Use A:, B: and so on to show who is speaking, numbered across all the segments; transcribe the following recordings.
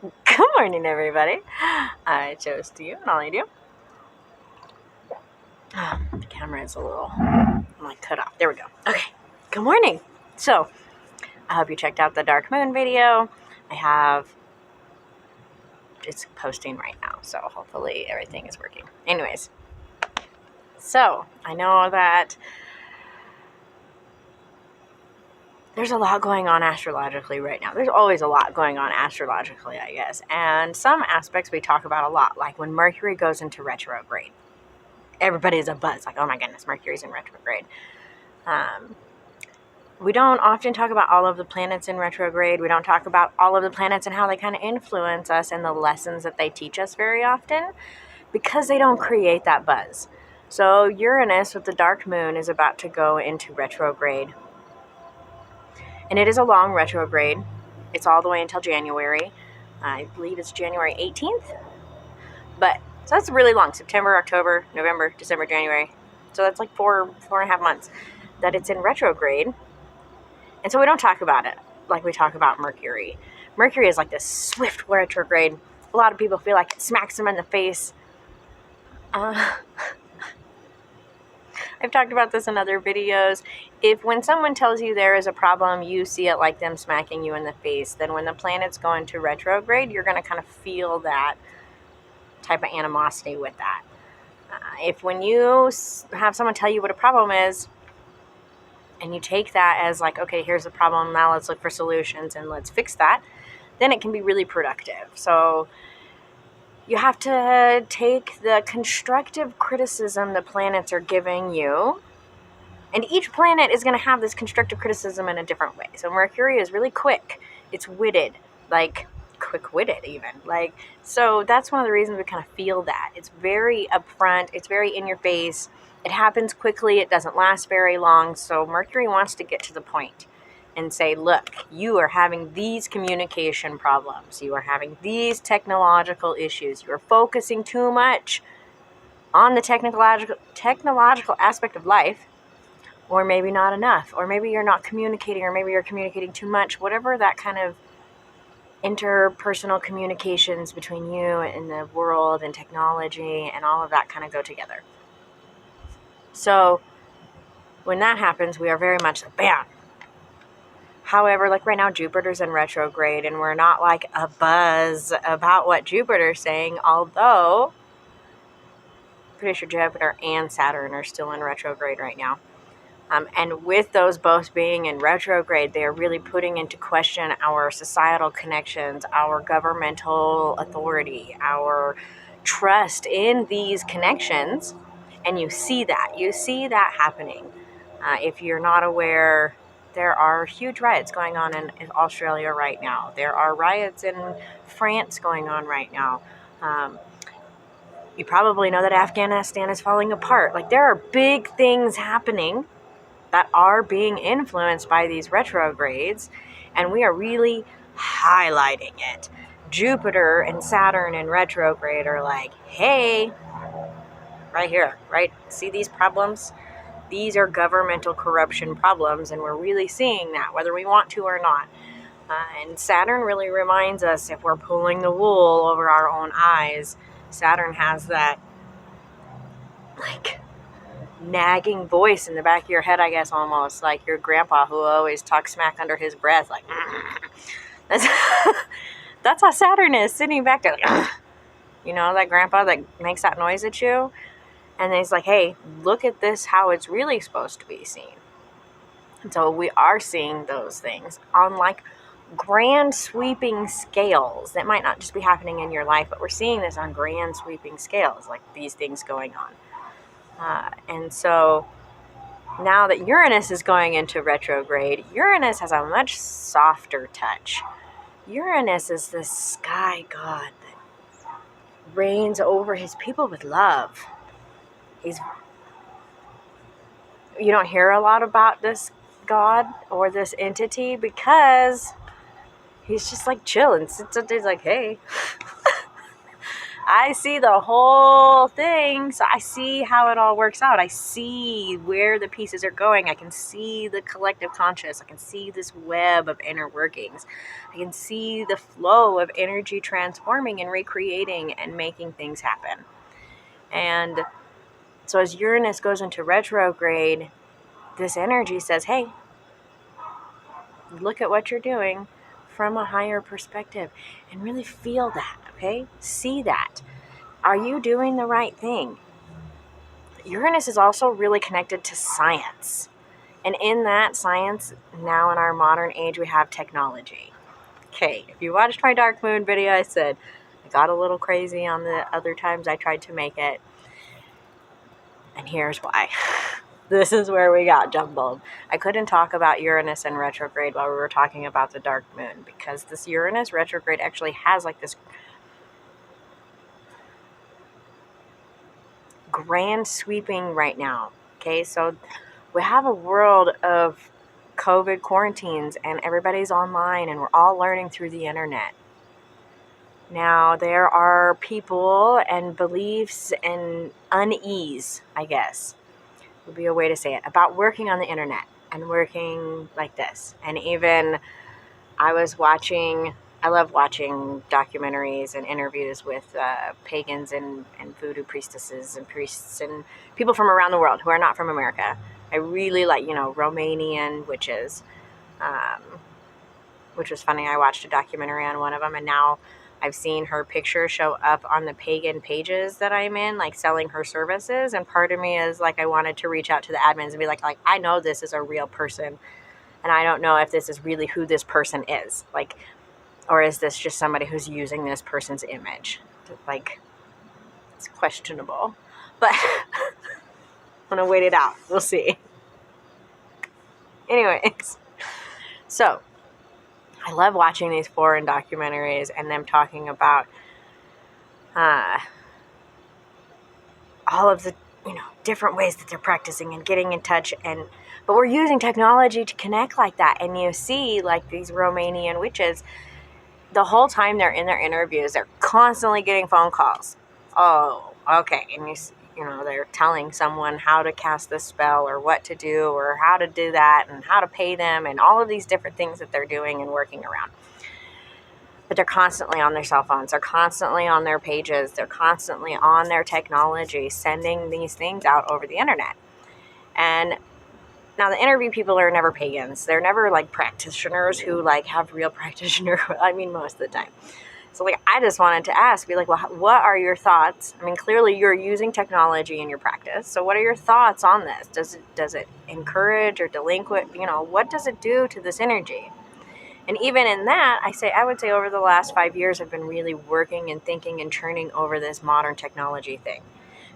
A: Good morning, everybody. I chose to you, and all I do. The camera is a little cut off. There we go. Okay. Good morning. So, I hope you checked out the Dark Moon video. It's posting right now, so hopefully everything is working. Anyways, so I know that there's a lot going on astrologically right now. There's always a lot going on astrologically, I guess. And some aspects we talk about a lot, like when Mercury goes into retrograde. Everybody's a buzz, like, oh my goodness, Mercury's in retrograde. We don't often talk about all of the planets in retrograde. We don't talk about all of the planets and how they kind of influence us and the lessons that they teach us very often, because they don't create that buzz. So Uranus with the dark moon is about to go into retrograde. And it is a long retrograde. It's all the way until January. I believe it's January 18th. So that's really long. September, October, November, December, January. So that's like four and a half months that it's in retrograde. And so we don't talk about it like we talk about Mercury. Mercury is like this swift retrograde. A lot of people feel like it smacks them in the face. I've talked about this in other videos. If when someone tells you there is a problem, you see it like them smacking you in the face, then when the planets go into retrograde, you're going to kind of feel that type of animosity with that. If when you have someone tell you what a problem is, and you take that as like, okay, here's the problem, now let's look for solutions and let's fix that, then it can be really productive. So you have to take the constructive criticism the planets are giving you, and each planet is going to have this constructive criticism in a different way. So Mercury is really quick. It's witted, like quick-witted even. So that's one of the reasons we kind of feel that. It's very upfront. It's very in your face. It happens quickly. It doesn't last very long. So Mercury wants to get to the point and say, look, you are having these communication problems. You are having these technological issues. You are focusing too much on the technological aspect of life, or maybe not enough, or maybe you're not communicating, or maybe you're communicating too much, whatever that kind of interpersonal communications between you and the world and technology and all of that kind of go together. So when that happens, we are very much like, bam. However, like right now, Jupiter's in retrograde, and we're not like a buzz about what Jupiter's saying, although I'm pretty sure Jupiter and Saturn are still in retrograde right now. And with those both being in retrograde, they are really putting into question our societal connections, our governmental authority, our trust in these connections. And you see that happening. If you're not aware, there are huge riots going on in Australia right now. There are riots in France going on right now. You probably know that Afghanistan is falling apart. Like, there are big things happening that are being influenced by these retrogrades, and we are really highlighting it. Jupiter and Saturn in retrograde are like, hey, right here, right? See these problems? These are governmental corruption problems, and we're really seeing that, whether we want to or not. And Saturn really reminds us, if we're pulling the wool over our own eyes, Saturn has that, like, nagging voice in the back of your head, I guess, almost like your grandpa who always talks smack under his breath, like, that's how Saturn is, sitting back there, like, that grandpa that makes that noise at you, and he's like, hey, look at this, how it's really supposed to be seen. And so we are seeing those things on like grand sweeping scales that might not just be happening in your life, but we're seeing this on grand sweeping scales, like these things going on. And so now that Uranus is going into retrograde, Uranus has a much softer touch. Uranus is the sky god that reigns over his people with love. You don't hear a lot about this god or this entity because he's just like chill and sits up there like, hey. I see the whole thing, so I see how it all works out. I see where the pieces are going. I can see the collective conscious. I can see this web of inner workings. I can see the flow of energy transforming and recreating and making things happen. And so as Uranus goes into retrograde, this energy says, hey, look at what you're doing from a higher perspective and really feel that, okay? See that. Are you doing the right thing? Uranus is also really connected to science. And in that science, now in our modern age, we have technology. Okay, if you watched my dark moon video, I said I got a little crazy on the other times I tried to make it. And here's why. This is where we got jumbled. I couldn't talk about Uranus and retrograde while we were talking about the dark moon, because this Uranus retrograde actually has like this grand sweeping right now. Okay, so we have a world of COVID quarantines and everybody's online and we're all learning through the internet. Now, there are people and beliefs and unease, I guess, would be a way to say it, about working on the internet and working like this. And even I love watching documentaries and interviews with pagans and voodoo priestesses and priests and people from around the world who are not from America. I really like, Romanian witches, which was funny. I watched a documentary on one of them, and now I've seen her picture show up on the pagan pages that I'm in, like selling her services. And part of me is like, I wanted to reach out to the admins and be like, I know this is a real person, and I don't know if this is really who this person is. Like, or is this just somebody who's using this person's image? Like, it's questionable. But I'm going to wait it out. We'll see. Anyways, so I love watching these foreign documentaries and them talking about all of the different ways that they're practicing and getting in touch, but we're using technology to connect like that. And you see like these Romanian witches, the whole time they're in their interviews, they're constantly getting phone calls. Oh, okay. And they're telling someone how to cast this spell or what to do or how to do that and how to pay them and all of these different things that they're doing and working around. But they're constantly on their cell phones. They're constantly on their pages. They're constantly on their technology, sending these things out over the internet. And now the interview people are never pagans. They're never like practitioners who like have real practitioner. I mean, most of the time. So like, I just wanted to ask, be like, well, what are your thoughts? I mean, clearly you're using technology in your practice. So what are your thoughts on this? Does it encourage or delinquent? What does it do to this energy? And even in that, I would say over the last 5 years, I've been really working and thinking and churning over this modern technology thing.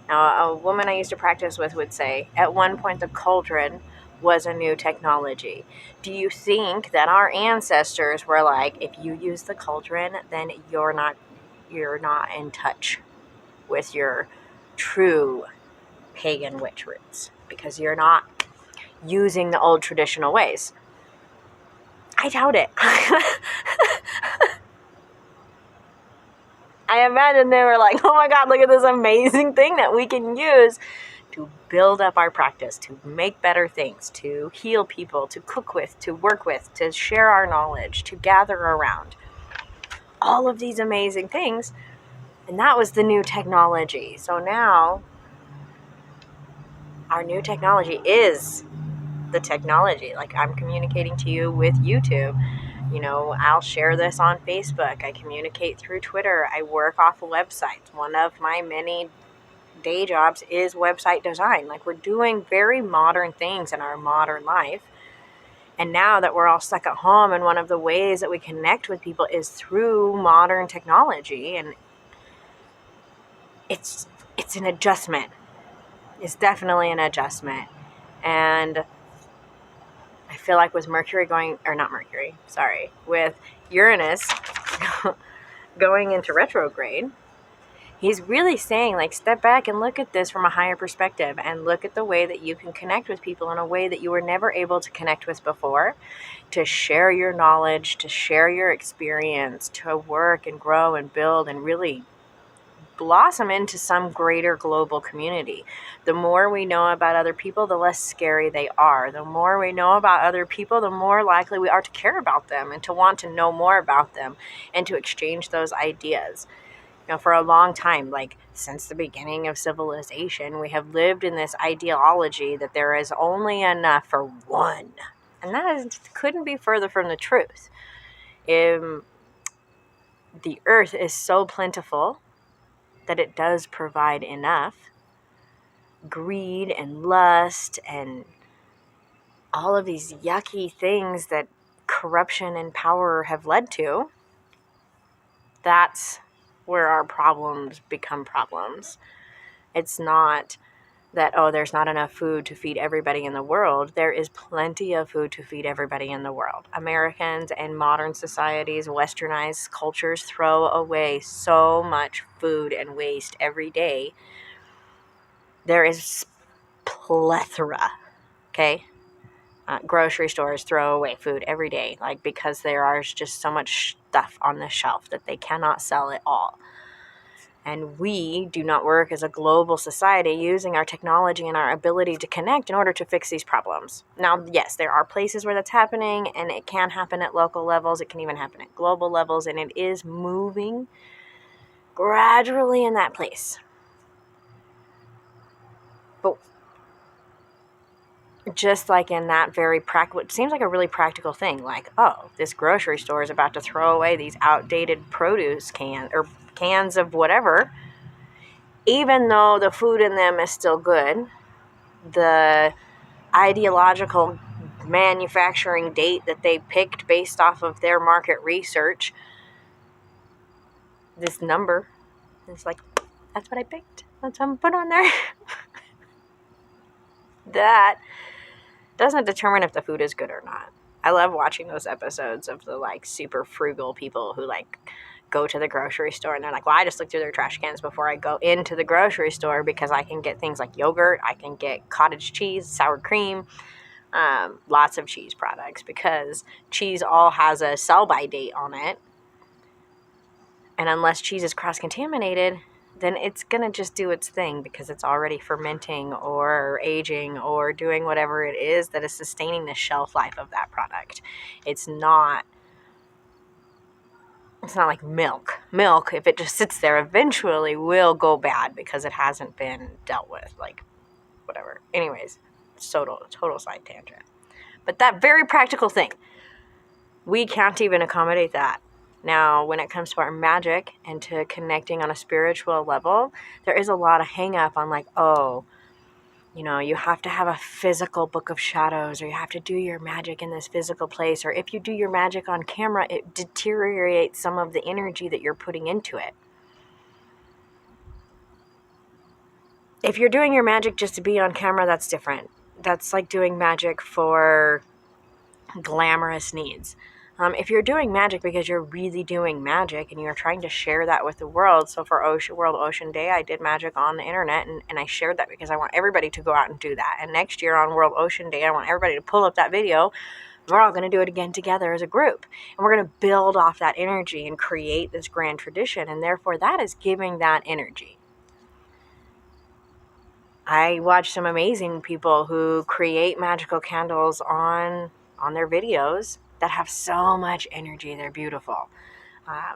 A: Now, a woman I used to practice with would say, at one point, the cauldron was a new technology. Do you think that our ancestors were like, if you use the cauldron, then you're not in touch with your true pagan witch roots because you're not using the old traditional ways? I doubt it. I imagine they were like, oh my God, look at this amazing thing that we can use to build up our practice, to make better things, to heal people, to cook with, to work with, to share our knowledge, to gather around. All of these amazing things. And that was the new technology. So now our new technology is the technology. Like, I'm communicating to you with YouTube. I'll share this on Facebook. I communicate through Twitter. I work off websites. One of my many day jobs is website design. Like, we're doing very modern things in our modern life. And now that we're all stuck at home, and one of the ways that we connect with people is through modern technology, and it's an adjustment. It's definitely an adjustment. And I feel like with with Uranus going into retrograde, he's really saying, like, step back and look at this from a higher perspective and look at the way that you can connect with people in a way that you were never able to connect with before, to share your knowledge, to share your experience, to work and grow and build and really blossom into some greater global community. The more we know about other people, the less scary they are. The more we know about other people, the more likely we are to care about them and to want to know more about them and to exchange those ideas. For a long time, like since the beginning of civilization, we have lived in this ideology that there is only enough for one. And that couldn't be further from the truth. The earth is so plentiful that it does provide enough. Greed and lust and all of these yucky things that corruption and power have led to, that's where our problems become problems. It's not that, there's not enough food to feed everybody in the world. There is plenty of food to feed everybody in the world. Americans and modern societies, westernized cultures throw away so much food and waste every day. There is plethora, okay? Grocery stores throw away food every day, because there is just so much stuff on the shelf that they cannot sell it all. And we do not work as a global society using our technology and our ability to connect in order to fix these problems. Now, yes, there are places where that's happening, and it can happen at local levels. It can even happen at global levels, and it is moving gradually in that place. But just like in that very practical, it seems like a really practical thing. This grocery store is about to throw away these outdated produce cans of whatever. Even though the food in them is still good, the ideological manufacturing date that they picked based off of their market research, this number is that's what I picked. That's what I'm put on there. That doesn't determine if the food is good or not. I love watching those episodes of the super frugal people who go to the grocery store and they're like, well, I just look through their trash cans before I go into the grocery store because I can get things like yogurt, I can get cottage cheese, sour cream, lots of cheese products, because cheese all has a sell-by date on it. And unless cheese is cross-contaminated, then it's going to just do its thing because it's already fermenting or aging or doing whatever it is that is sustaining the shelf life of that product. It's not like milk. Milk, if it just sits there, eventually will go bad because it hasn't been dealt with, whatever. Anyways, total side tangent. But that very practical thing, we can't even accommodate that. Now, when it comes to our magic and to connecting on a spiritual level, there is a lot of hang up on you have to have a physical book of shadows, or you have to do your magic in this physical place, or if you do your magic on camera, it deteriorates some of the energy that you're putting into it. If you're doing your magic just to be on camera, that's different. That's like doing magic for glamorous needs. If you're doing magic because you're really doing magic and you're trying to share that with the world, so for World Ocean Day, I did magic on the internet and I shared that because I want everybody to go out and do that. And next year on World Ocean Day, I want everybody to pull up that video. We're all going to do it again together as a group. And we're going to build off that energy and create this grand tradition. And therefore, that is giving that energy. I watch some amazing people who create magical candles on their videos that have so much energy. They're beautiful.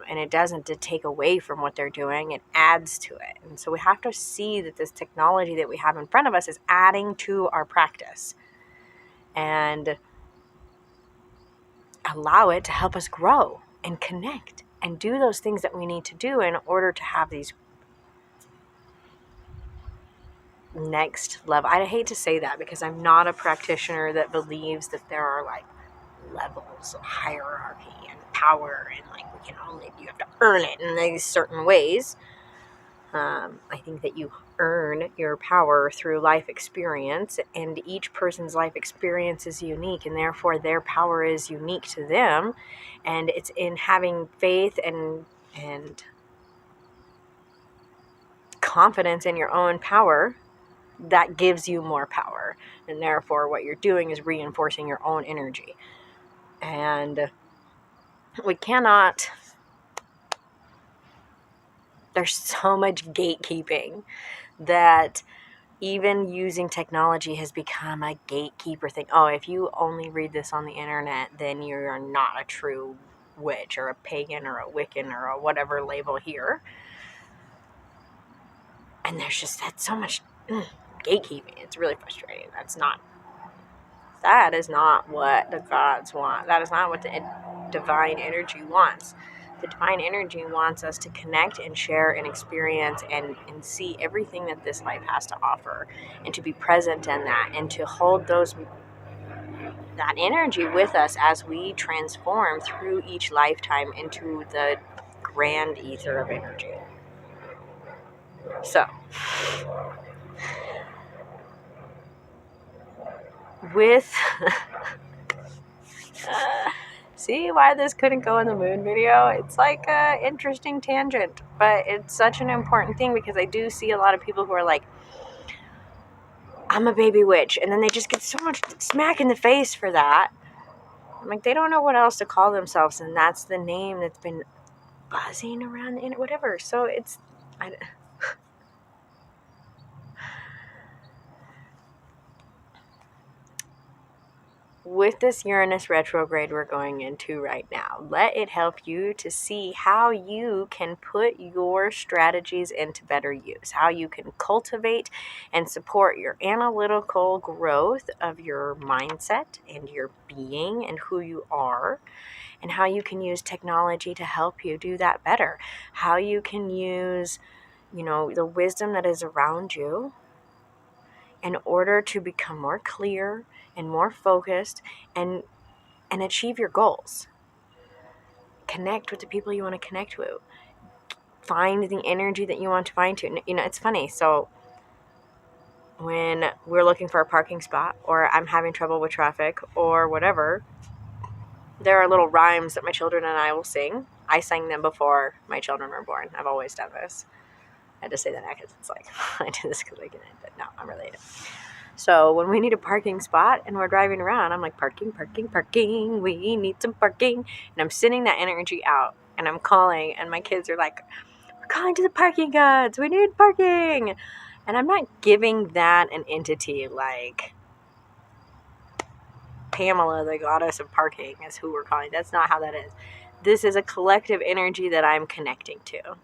A: And it doesn't take away from what they're doing. It adds to it. And so we have to see that this technology that we have in front of us is adding to our practice. And allow it to help us grow and connect and do those things that we need to do in order to have these next level. I hate to say that because I'm not a practitioner that believes that there are levels of hierarchy and power and you have to earn it in these certain ways. I think that you earn your power through life experience, and each person's life experience is unique, and therefore their power is unique to them. And it's in having faith and confidence in your own power that gives you more power. And therefore what you're doing is reinforcing your own energy. And we cannot There's so much gatekeeping that even using technology has become a gatekeeper thing. Oh, if you only read this on the internet, then you're not a true witch or a pagan or a Wiccan or a whatever label here. And there's just that's so much gatekeeping. It's really frustrating. That is not what the gods want. That is not what the divine energy wants. The divine energy wants us to connect and share and experience and see everything that this life has to offer, and to be present in that, and to hold that energy with us as we transform through each lifetime into the grand ether of energy. So, with see why this couldn't go in the moon video? It's like an interesting tangent, but it's such an important thing, because I do see a lot of people who are like, I'm a baby witch, and then they just get so much smack in the face for that. I'm like, they don't know what else to call themselves, and that's the name that's been buzzing around the internet, whatever. So it's with this Uranus retrograde we're going into right now, let it help you to see how you can put your strategies into better use, how you can cultivate and support your analytical growth of your mindset and your being and who you are, and how you can use technology to help you do that better, how you can use, the wisdom that is around you in order to become more clear and more focused and achieve your goals. Connect with the people you want to connect with. Find the energy that you want to find to. It's funny. So when we're looking for a parking spot, or I'm having trouble with traffic or whatever, there are little rhymes that my children and I will sing. I sang them before my children were born. I've always done this. I had to say that now because it's like, I do this because I can, but no, I'm related. So when we need a parking spot and we're driving around, I'm like, parking, we need some parking. And I'm sending that energy out, and I'm calling, and my kids are like, we're calling to the parking gods, we need parking. And I'm not giving that an entity like Pamela, the goddess of parking, is who we're calling. That's not how that is. This is a collective energy that I'm connecting to.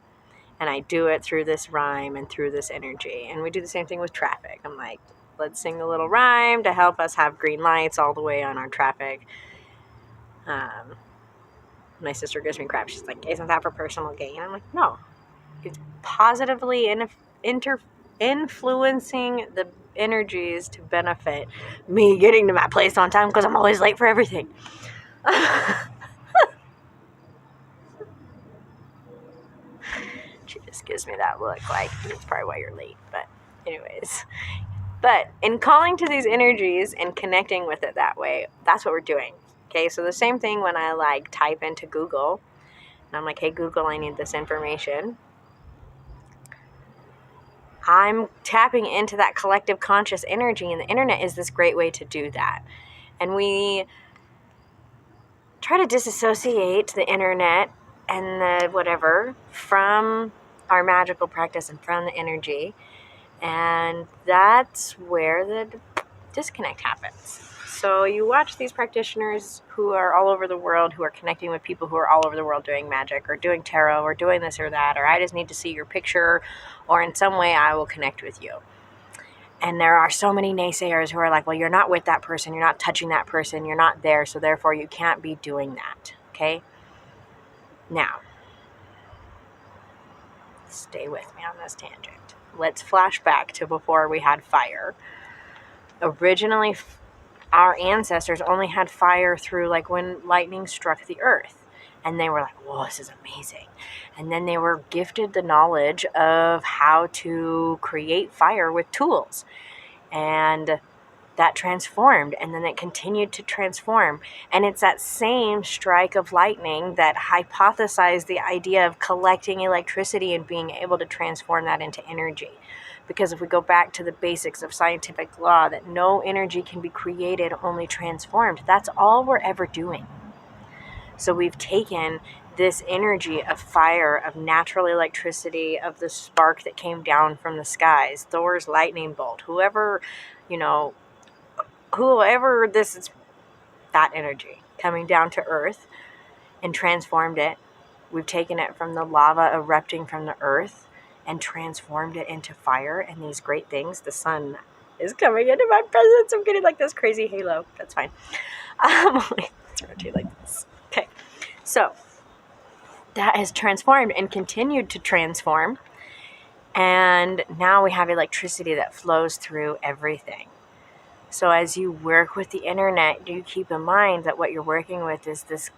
A: And I do it through this rhyme and through this energy. And we do the same thing with traffic. I'm like, let's sing a little rhyme to help us have green lights all the way on our traffic. My sister gives me crap. She's like, isn't that for personal gain? I'm like, no. It's positively influencing the energies to benefit me getting to my place on time, because I'm always late for everything. She just gives me that look like, it's probably why you're late. But anyways, in calling to these energies and connecting with it that way, that's what we're doing. Okay, so the same thing when I like type into Google, and I'm like, hey Google, I need this information. I'm tapping into that collective conscious energy, and the internet is this great way to do that. And we try to disassociate the internet and the whatever from our magical practice and from the energy. And that's where the disconnect happens. So you watch these practitioners who are all over the world, who are connecting with people who are all over the world doing magic or doing tarot or doing this or that, or I just need to see your picture, or in some way I will connect with you. And there are so many naysayers who are like, well, you're not with that person, you're not touching that person, you're not there, so therefore you can't be doing that, okay? Now, stay with me on this tangent. Let's flash back to before we had fire. Originally, our ancestors only had fire through like when lightning struck the earth. And they were like, whoa, this is amazing. And then they were gifted the knowledge of how to create fire with tools. And that transformed, and then it continued to transform. And it's that same strike of lightning that hypothesized the idea of collecting electricity and being able to transform that into energy. Because if we go back to the basics of scientific law, that no energy can be created, only transformed, that's all we're ever doing. So we've taken this energy of fire, of natural electricity, of the spark that came down from the skies, Thor's lightning bolt, whoever this is, that energy coming down to earth and transformed it. We've taken it from the lava erupting from the earth and transformed it into fire and these great things. The sun is coming into my presence. I'm getting like this crazy halo. That's fine. Let's rotate like this. Okay. So that has transformed and continued to transform. And now we have electricity that flows through everything. So as you work with the internet, do keep in mind that what you're working with is this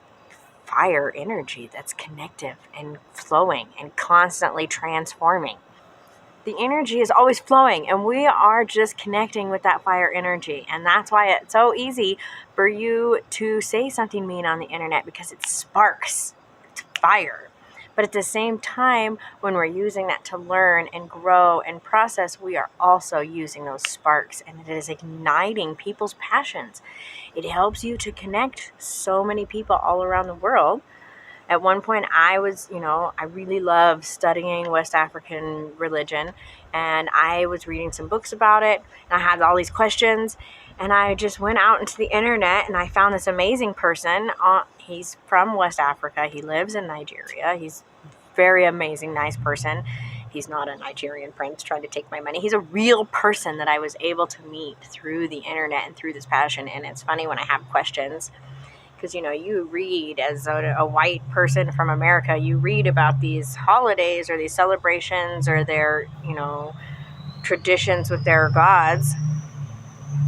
A: fire energy that's connective and flowing and constantly transforming. The energy is always flowing, and we are just connecting with that fire energy. And that's why it's so easy for you to say something mean on the internet, because it sparks. It's fire. But at the same time, when we're using that to learn and grow and process, we are also using those sparks, and it is igniting people's passions. It helps you to connect so many people all around the world. At one point, I really love studying West African religion, and I was reading some books about it, and I had all these questions, and I just went out into the internet, and I found this amazing person. He's from West Africa. He lives in Nigeria. He's a very amazing, nice person. He's not a Nigerian prince trying to take my money. He's a real person that I was able to meet through the internet and through this passion. And it's funny when I have questions, because, you read as a white person from America, you read about these holidays or these celebrations or their, traditions with their gods,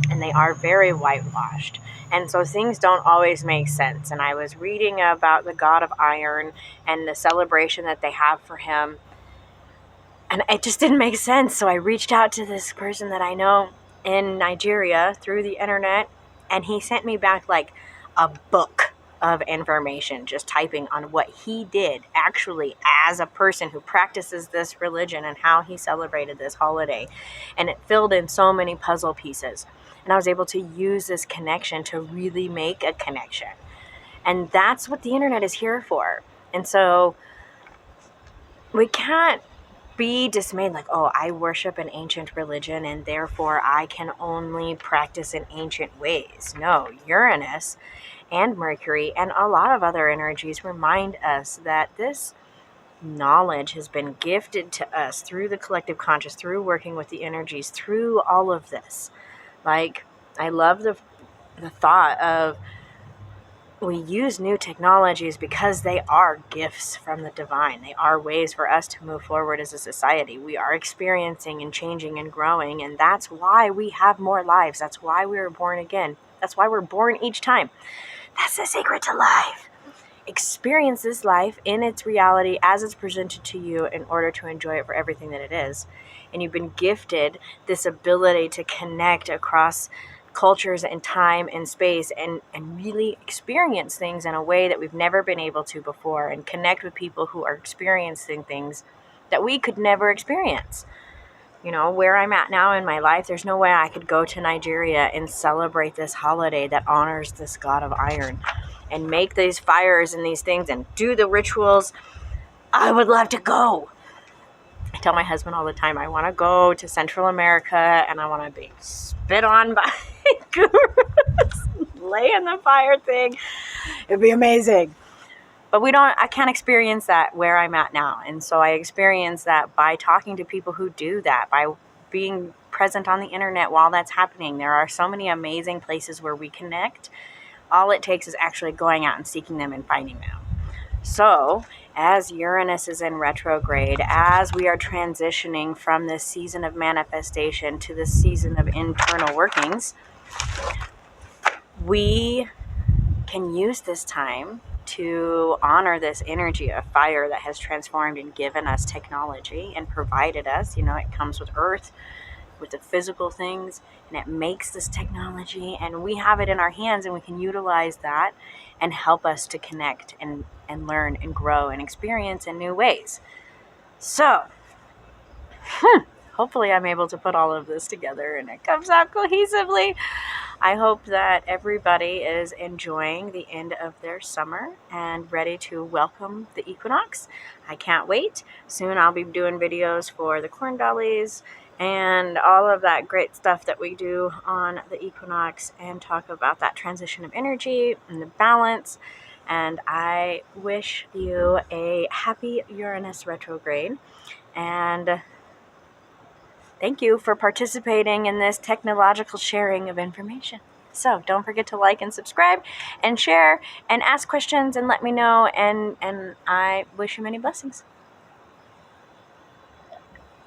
A: and they are very whitewashed. And so things don't always make sense. And I was reading about the god of iron and the celebration that they have for him, and it just didn't make sense. So I reached out to this person that I know in Nigeria through the internet, and he sent me back like a book of information, just typing on what he did actually as a person who practices this religion and how he celebrated this holiday. And it filled in so many puzzle pieces. And I was able to use this connection to really make a connection. And that's what the internet is here for. And so we can't be dismayed like, oh, I worship an ancient religion and therefore I can only practice in ancient ways. No, Uranus and Mercury and a lot of other energies remind us that this knowledge has been gifted to us through the collective conscious, through working with the energies, through all of this. Like, I love the thought of we use new technologies because they are gifts from the divine. They are ways for us to move forward as a society. We are experiencing and changing and growing, and that's why we have more lives. That's why we were born again. That's why we're born each time. That's the secret to life. Experience this life in its reality as it's presented to you in order to enjoy it for everything that it is. And you've been gifted this ability to connect across cultures and time and space and really experience things in a way that we've never been able to before, and connect with people who are experiencing things that we could never experience. Where I'm at now in my life, there's no way I could go to Nigeria and celebrate this holiday that honors this god of iron and make these fires and these things and do the rituals. I would love to go. I tell my husband all the time, I want to go to Central America and I want to be spit on by gurus, lay in the fire thing. It'd be amazing. But I can't experience that where I'm at now. And so I experience that by talking to people who do that, by being present on the internet while that's happening. There are so many amazing places where we connect. All it takes is actually going out and seeking them and finding them. So as Uranus is in retrograde, as we are transitioning from this season of manifestation to this season of internal workings, we can use this time to honor this energy of fire that has transformed and given us technology and provided us. It comes with earth, with the physical things, and it makes this technology, and we have it in our hands, and we can utilize that and help us to connect and learn and grow and experience in new ways. So, hopefully I'm able to put all of this together and it comes out cohesively. I hope that everybody is enjoying the end of their summer and ready to welcome the equinox. I can't wait. Soon I'll be doing videos for the corn dollies and all of that great stuff that we do on the equinox and talk about that transition of energy and the balance. And I wish you a happy Uranus retrograde, and thank you for participating in this technological sharing of information. So don't forget to like and subscribe and share and ask questions and let me know, and I wish you many blessings.